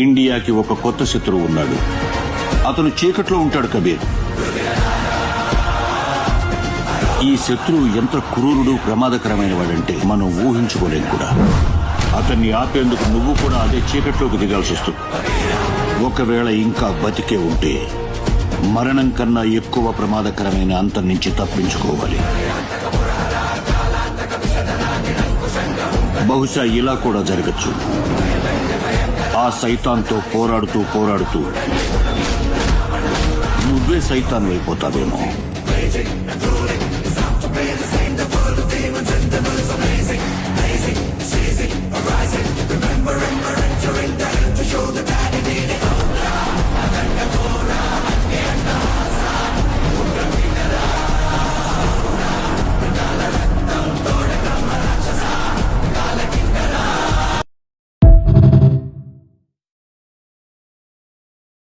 ఇండియాకి ఒక కొత్త శత్రువు ఉన్నాడు. అతను చీకట్లో ఉంటాడు కబీర్. ఈ శత్రువు ఎంత క్రూరుడు, ప్రమాదకరమైన వాడంటే మనం ఊహించుకోలేం కూడా. అతన్ని ఆపేందుకు నువ్వు కూడా అదే చీకట్లోకి దిగాల్సి వస్తుంది. ఒకవేళ ఇంకా బతికే ఉంటే మరణం కన్నా ఎక్కువ ప్రమాదకరమైన అంతం నుంచి తప్పించుకోవాలి. బహుశా ఇలా కూడా జరగచ్చు. ఆ సైతాన్తో పోరాడుతూ పోరాడుతూ నువ్వే సైతాన్ అయిపోతావేమో.